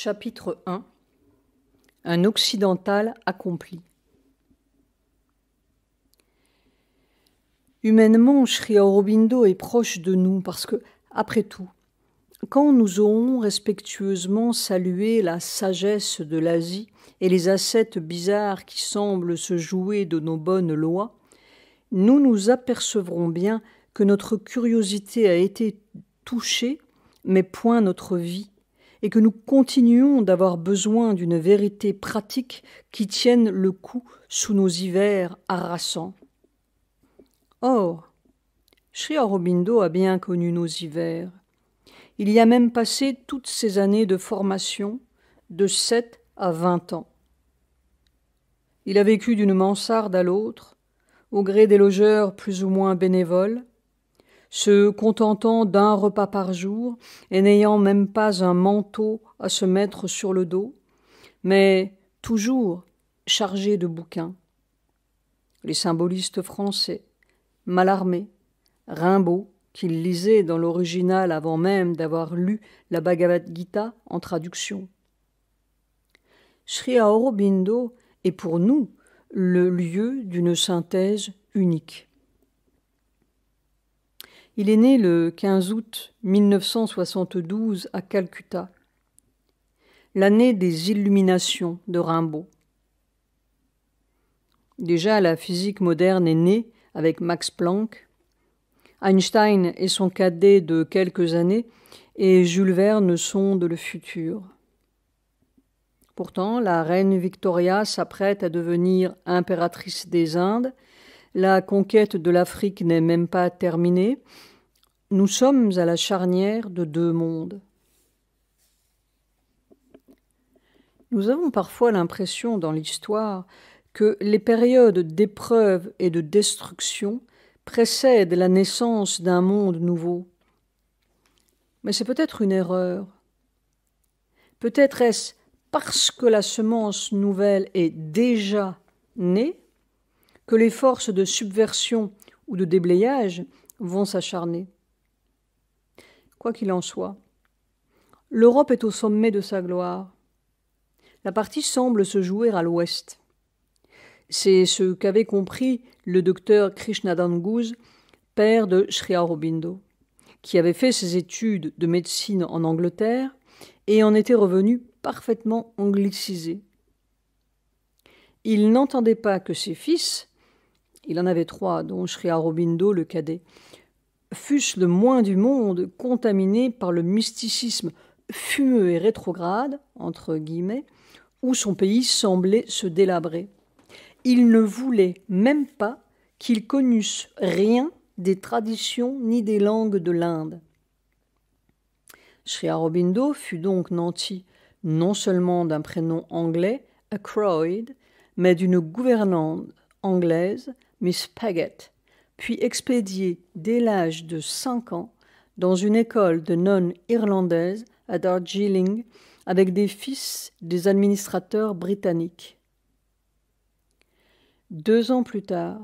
Chapitre 1. Un occidental accompli. Humainement, Sri Aurobindo est proche de nous parce que, après tout, quand nous aurons respectueusement salué la sagesse de l'Asie et les ascètes bizarres qui semblent se jouer de nos bonnes lois, nous nous apercevrons bien que notre curiosité a été touchée, mais point notre vie, et que nous continuons d'avoir besoin d'une vérité pratique qui tienne le coup sous nos hivers harassants. Or, Sri Aurobindo a bien connu nos hivers. Il y a même passé toutes ces années de formation, de 7 à 20 ans. Il a vécu d'une mansarde à l'autre, au gré des logeurs plus ou moins bénévoles, se contentant d'un repas par jour et n'ayant même pas un manteau à se mettre sur le dos, mais toujours chargé de bouquins. Les symbolistes français, Mallarmé, Rimbaud, qu'il lisait dans l'original avant même d'avoir lu la Bhagavad Gita en traduction. Sri Aurobindo est pour nous le lieu d'une synthèse unique. Il est né le 15 août 1972 à Calcutta, l'année des illuminations de Rimbaud. Déjà, la physique moderne est née avec Max Planck. Einstein est son cadet de quelques années et Jules Verne sonde le futur. Pourtant, la reine Victoria s'apprête à devenir impératrice des Indes. La conquête de l'Afrique n'est même pas terminée. Nous sommes à la charnière de deux mondes. Nous avons parfois l'impression dans l'histoire que les périodes d'épreuve et de destruction précèdent la naissance d'un monde nouveau. Mais c'est peut-être une erreur. Peut-être est-ce parce que la semence nouvelle est déjà née que les forces de subversion ou de déblayage vont s'acharner. Quoi qu'il en soit, l'Europe est au sommet de sa gloire. La partie semble se jouer à l'ouest. C'est ce qu'avait compris le docteur Krishnadas Ghose, père de Sri Aurobindo, qui avait fait ses études de médecine en Angleterre et en était revenu parfaitement anglicisé. Il n'entendait pas que ses fils, il en avait 3, dont Sri Aurobindo le cadet, fussent le moins du monde contaminés par le mysticisme fumeux et rétrograde, entre guillemets, où son pays semblait se délabrer. Il ne voulait même pas qu'ils connussent rien des traditions ni des langues de l'Inde. Sri Aurobindo fut donc nanti non seulement d'un prénom anglais, Ackroyd, mais d'une gouvernante anglaise, Miss Paget, puis expédié dès l'âge de 5 ans dans une école de nonnes irlandaises à Darjeeling avec des fils des administrateurs britanniques. 2 ans plus tard,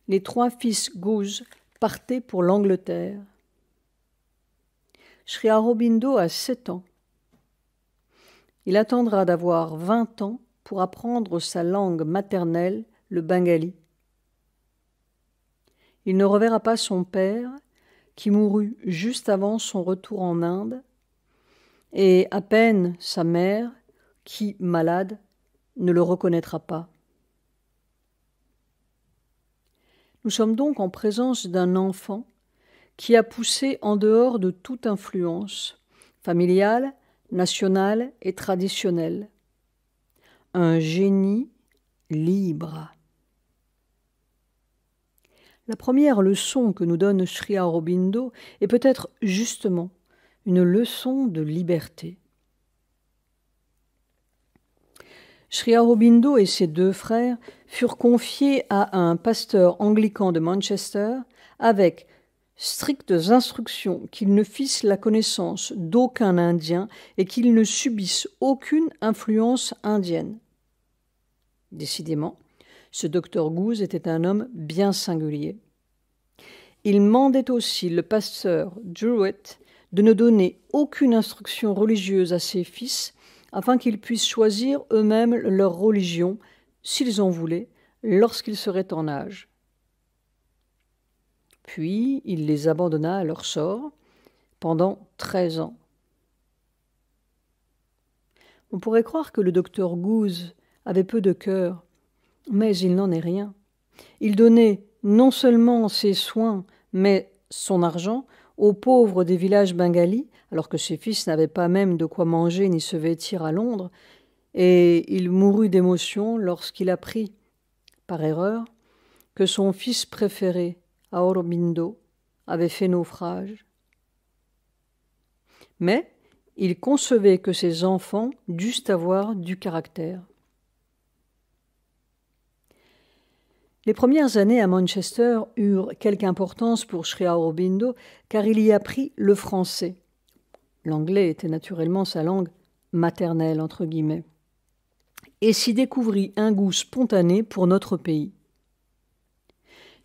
les 3 fils Ghose partaient pour l'Angleterre. Sri Aurobindo a 7 ans. Il attendra d'avoir 20 ans pour apprendre sa langue maternelle, le bengali. Il ne reverra pas son père, qui mourut juste avant son retour en Inde, et à peine sa mère, qui, malade, ne le reconnaîtra pas. Nous sommes donc en présence d'un enfant qui a poussé en dehors de toute influence familiale, nationale et traditionnelle. Un génie libre. La première leçon que nous donne Sri Aurobindo est peut-être justement une leçon de liberté. Sri Aurobindo et ses 2 frères furent confiés à un pasteur anglican de Manchester avec strictes instructions qu'ils ne fissent la connaissance d'aucun Indien et qu'ils ne subissent aucune influence indienne. Décidément, ce docteur Ghose était un homme bien singulier. Il mandait aussi le pasteur Druitt de ne donner aucune instruction religieuse à ses fils afin qu'ils puissent choisir eux-mêmes leur religion, s'ils en voulaient, lorsqu'ils seraient en âge. Puis il les abandonna à leur sort pendant 13 ans. On pourrait croire que le docteur Goose avait peu de cœur, mais il n'en est rien. Il donnait non seulement ses soins, mais son argent aux pauvres des villages bengalis, alors que ses fils n'avaient pas même de quoi manger ni se vêtir à Londres, et il mourut d'émotion lorsqu'il apprit, par erreur, que son fils préféré, Aurobindo, avait fait naufrage. Mais il concevait que ses enfants dussent avoir du caractère. Les premières années à Manchester eurent quelque importance pour Sri Aurobindo car il y apprit le français. L'anglais était naturellement sa langue maternelle, entre guillemets, et s'y découvrit un goût spontané pour notre pays.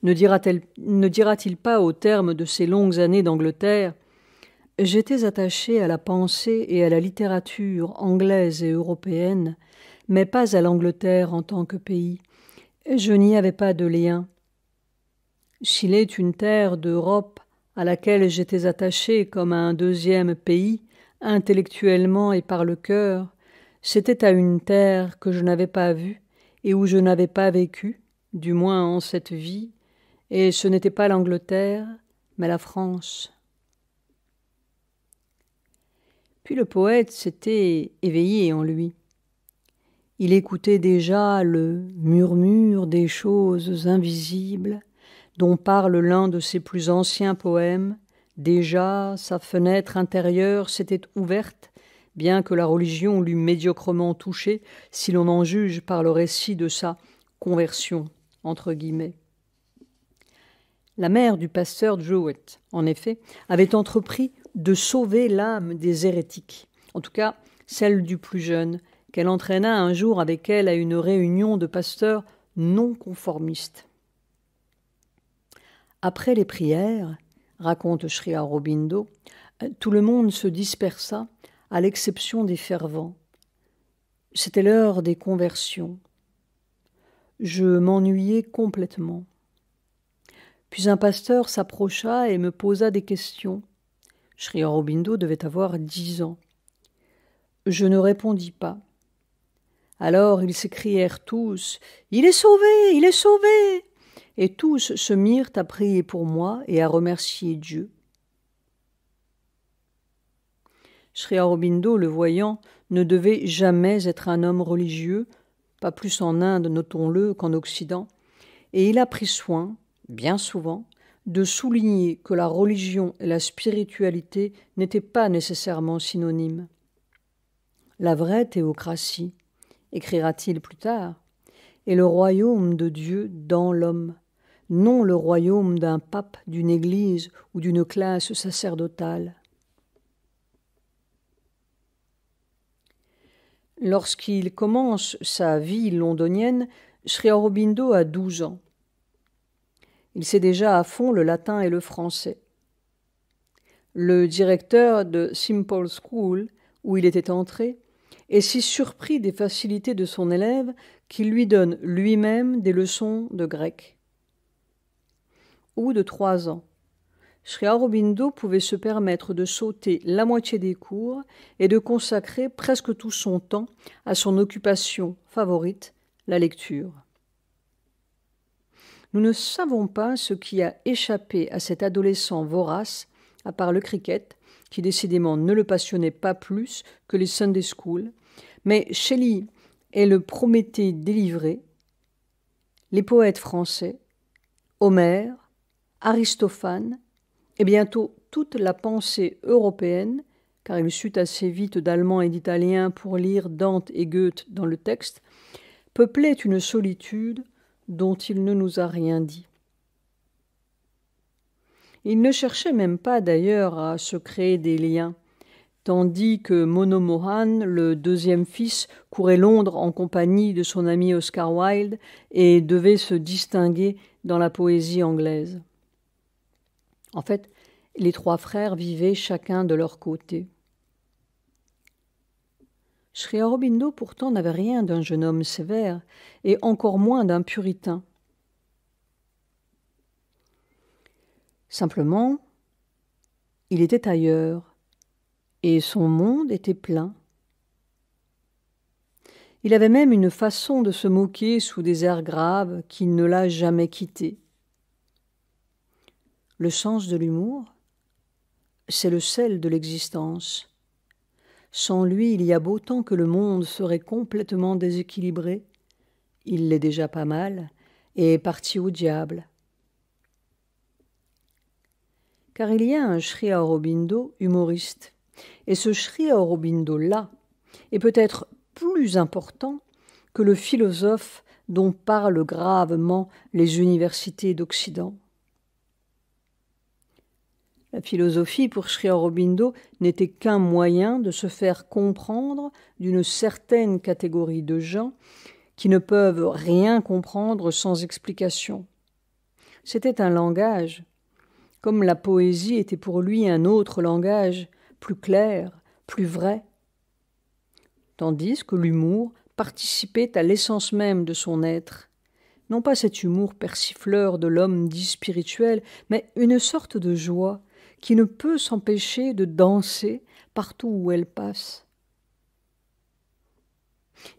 Ne dira-t-il pas au terme de ces longues années d'Angleterre « J'étais attaché à la pensée et à la littérature anglaise et européenne, mais pas à l'Angleterre en tant que pays. Je n'y avais pas de lien. S'il est une terre d'Europe à laquelle j'étais attaché comme à un deuxième pays, intellectuellement et par le cœur, c'était à une terre que je n'avais pas vue et où je n'avais pas vécu, du moins en cette vie, et ce n'était pas l'Angleterre, mais la France. » Puis le poète s'était éveillé en lui. Il écoutait déjà le murmure des choses invisibles dont parle l'un de ses plus anciens poèmes. Déjà, sa fenêtre intérieure s'était ouverte, bien que la religion l'eût médiocrement touché, si l'on en juge par le récit de sa conversion, entre guillemets. La mère du pasteur Jowett, en effet, avait entrepris de sauver l'âme des hérétiques, en tout cas celle du plus jeune, qu'elle entraîna un jour avec elle à une réunion de pasteurs non conformistes. Après les prières, raconte Sri Aurobindo, tout le monde se dispersa, à l'exception des fervents. C'était l'heure des conversions. Je m'ennuyais complètement. Puis un pasteur s'approcha et me posa des questions. Sri Aurobindo devait avoir 10 ans. Je ne répondis pas. Alors ils s'écrièrent tous « Il est sauvé, il est sauvé !» Et tous se mirent à prier pour moi et à remercier Dieu. Sri Aurobindo, le voyant, ne devait jamais être un homme religieux, pas plus en Inde, notons-le, qu'en Occident, et il a pris soin, bien souvent, de souligner que la religion et la spiritualité n'étaient pas nécessairement synonymes. La vraie théocratie, écrira-t-il plus tard, est le royaume de Dieu dans l'homme, non le royaume d'un pape, d'une église ou d'une classe sacerdotale. Lorsqu'il commence sa vie londonienne, Sri Aurobindo a 12 ans. Il sait déjà à fond le latin et le français. Le directeur de Simple School, où il était entré, est si surpris des facilités de son élève qu'il lui donne lui-même des leçons de grec. Au bout de 3 ans, Sri Aurobindo pouvait se permettre de sauter la moitié des cours et de consacrer presque tout son temps à son occupation favorite, la lecture. Nous ne savons pas ce qui a échappé à cet adolescent vorace, à part le cricket, qui décidément ne le passionnait pas plus que les Sunday School, mais Shelley est le Prométhée délivré, les poètes français, Homère, Aristophane, et bientôt toute la pensée européenne, car il sut assez vite d'allemand et d'italien pour lire Dante et Goethe dans le texte, peuplait une solitude dont il ne nous a rien dit. Il ne cherchait même pas d'ailleurs à se créer des liens, tandis que Mono Mohan, le deuxième fils, courait Londres en compagnie de son ami Oscar Wilde et devait se distinguer dans la poésie anglaise. En fait, les 3 frères vivaient chacun de leur côté. Sri Aurobindo pourtant n'avait rien d'un jeune homme sévère, et encore moins d'un puritain. Simplement, il était ailleurs, et son monde était plein. Il avait même une façon de se moquer sous des airs graves qui ne l'a jamais quitté. Le sens de l'humour, c'est le sel de l'existence. Sans lui, il y a beau temps que le monde serait complètement déséquilibré. Il l'est déjà pas mal et est parti au diable. Car il y a un Sri Aurobindo humoriste. Et ce Sri Aurobindo-là est peut-être plus important que le philosophe dont parlent gravement les universités d'Occident. La philosophie pour Sri Aurobindo n'était qu'un moyen de se faire comprendre d'une certaine catégorie de gens qui ne peuvent rien comprendre sans explication. C'était un langage, comme la poésie était pour lui un autre langage, plus clair, plus vrai, tandis que l'humour participait à l'essence même de son être. Non pas cet humour persifleur de l'homme dit spirituel, mais une sorte de joie qui ne peut s'empêcher de danser partout où elle passe.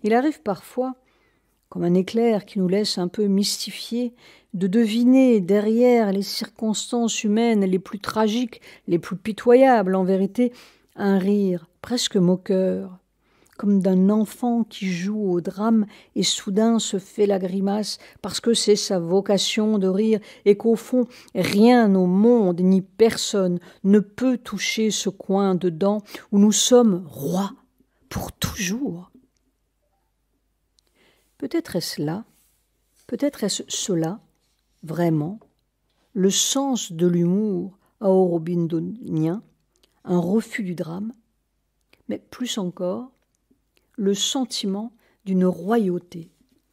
Il arrive parfois, comme un éclair qui nous laisse un peu mystifiés, de deviner derrière les circonstances humaines les plus tragiques, les plus pitoyables en vérité, un rire presque moqueur, comme d'un enfant qui joue au drame et soudain se fait la grimace parce que c'est sa vocation de rire et qu'au fond, rien au monde ni personne ne peut toucher ce coin dedans où nous sommes rois pour toujours. Peut-être est-ce là, peut-être est-ce cela, vraiment, le sens de l'humour aurobindonien, un refus du drame, mais plus encore, le sentiment d'une royauté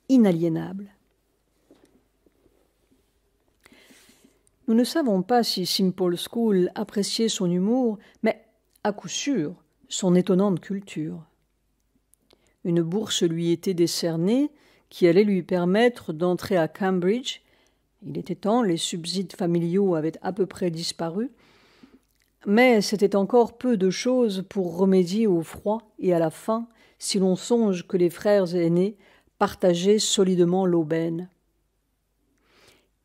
inaliénable. Nous ne savons pas si Simple School appréciait son humour, mais à coup sûr son étonnante culture. Une bourse lui était décernée qui allait lui permettre d'entrer à Cambridge. Il était temps, les subsides familiaux avaient à peu près disparu, mais c'était encore peu de choses pour remédier au froid et à la faim, si l'on songe que les frères aînés partageaient solidement l'aubaine.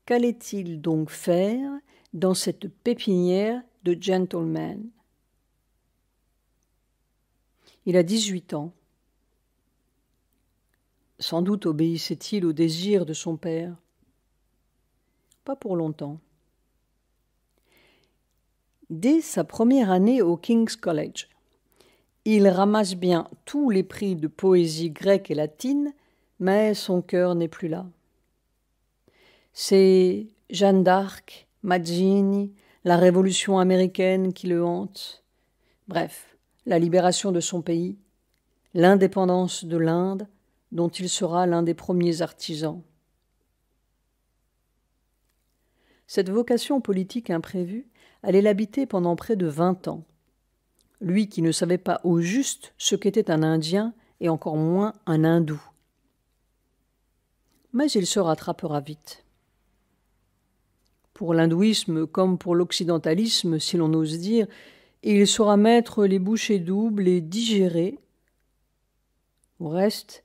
Qu'allait-il donc faire dans cette pépinière de gentleman? Il a 18 ans. Sans doute obéissait-il au désir de son père. Pas pour longtemps. Dès sa première année au King's College, il ramasse bien tous les prix de poésie grecque et latine, mais son cœur n'est plus là. C'est Jeanne d'Arc, Mazzini, la Révolution américaine qui le hante. Bref, la libération de son pays, l'indépendance de l'Inde, dont il sera l'un des premiers artisans. Cette vocation politique imprévue allait l'habiter pendant près de 20 ans. Lui qui ne savait pas au juste ce qu'était un Indien et encore moins un Hindou. Mais il se rattrapera vite. Pour l'hindouisme comme pour l'occidentalisme, si l'on ose dire, il saura mettre les bouchées doubles et digérer. Au reste,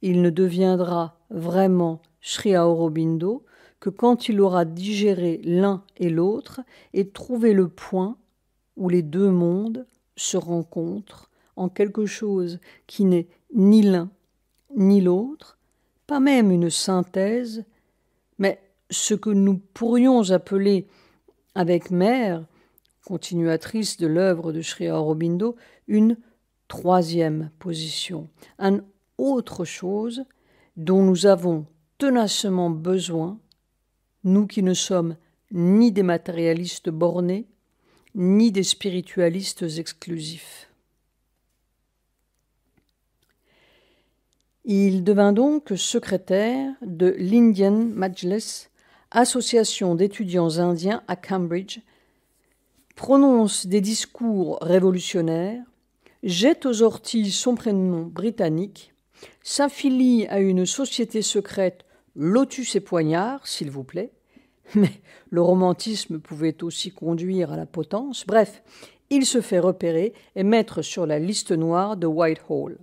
il ne deviendra vraiment Sri Aurobindo que quand il aura digéré l'un et l'autre et trouvé le point où les deux mondes se rencontrent en quelque chose qui n'est ni l'un ni l'autre, pas même une synthèse, mais ce que nous pourrions appeler avec Mère, continuatrice de l'œuvre de Sri Aurobindo, une troisième position, un autre chose dont nous avons tenacement besoin, nous qui ne sommes ni des matérialistes bornés, ni des spiritualistes exclusifs. Il devint donc secrétaire de l'Indian Majlis, association d'étudiants indiens à Cambridge, prononce des discours révolutionnaires, jette aux orties son prénom britannique, s'affilie à une société secrète Lotus et Poignard, s'il vous plaît, mais le romantisme pouvait aussi conduire à la potence. Bref, il se fait repérer et mettre sur la liste noire de Whitehall.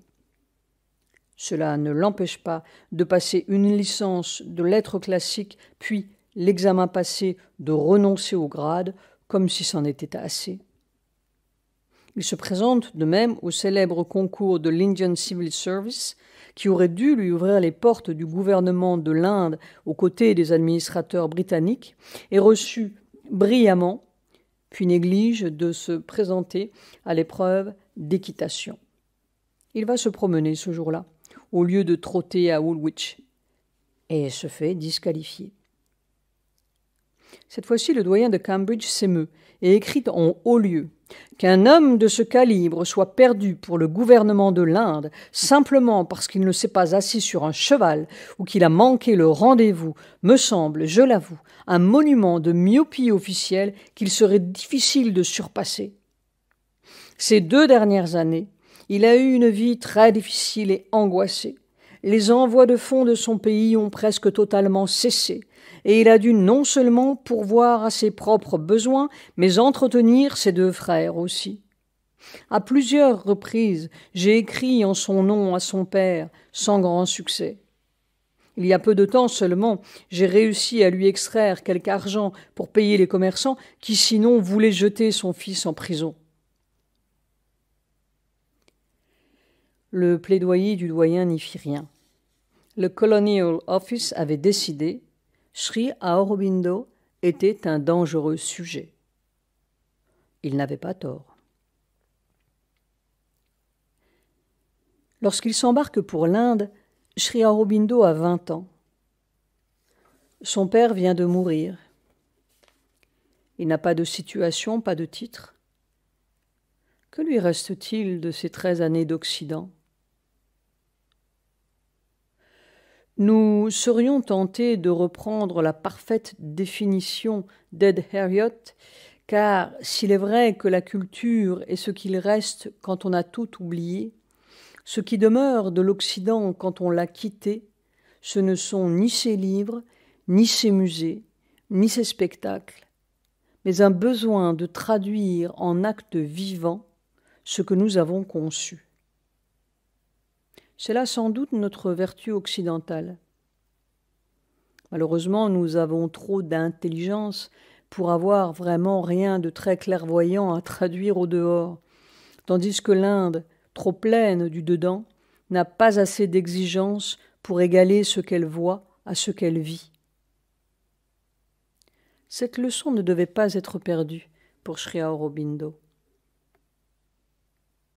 Cela ne l'empêche pas de passer une licence de lettres classiques, puis, l'examen passé, de renoncer au grade, comme si c'en était assez. Il se présente de même au célèbre concours de l'Indian Civil Service, qui aurait dû lui ouvrir les portes du gouvernement de l'Inde aux côtés des administrateurs britanniques, est reçu brillamment, puis néglige de se présenter à l'épreuve d'équitation. Il va se promener ce jour-là, au lieu de trotter à Woolwich, et se fait disqualifier. Cette fois-ci, le doyen de Cambridge s'émeut et écrit en haut lieu qu'un homme de ce calibre soit perdu pour le gouvernement de l'Inde simplement parce qu'il ne s'est pas assis sur un cheval ou qu'il a manqué le rendez-vous me semble, je l'avoue, un monument de myopie officielle qu'il serait difficile de surpasser. Ces 2 dernières années, il a eu une vie très difficile et angoissée. Les envois de fonds de son pays ont presque totalement cessé, et il a dû non seulement pourvoir à ses propres besoins, mais entretenir ses 2 frères aussi. À plusieurs reprises, j'ai écrit en son nom à son père, sans grand succès. Il y a peu de temps seulement, j'ai réussi à lui extraire quelque argent pour payer les commerçants qui sinon voulaient jeter son fils en prison. Le plaidoyer du doyen n'y fit rien. Le Colonial Office avait décidé Sri Aurobindo était un dangereux sujet. Il n'avait pas tort. Lorsqu'il s'embarque pour l'Inde, Sri Aurobindo a 20 ans. Son père vient de mourir. Il n'a pas de situation, pas de titre. Que lui reste-t-il de ces 13 années d'Occident ? Nous serions tentés de reprendre la parfaite définition d'Ed Heriot, car s'il est vrai que la culture est ce qu'il reste quand on a tout oublié, ce qui demeure de l'Occident quand on l'a quitté, ce ne sont ni ses livres, ni ses musées, ni ses spectacles, mais un besoin de traduire en actes vivants ce que nous avons conçu. C'est là sans doute notre vertu occidentale. Malheureusement, nous avons trop d'intelligence pour avoir vraiment rien de très clairvoyant à traduire au dehors, tandis que l'Inde, trop pleine du dedans, n'a pas assez d'exigence pour égaler ce qu'elle voit à ce qu'elle vit. Cette leçon ne devait pas être perdue pour Sri Aurobindo.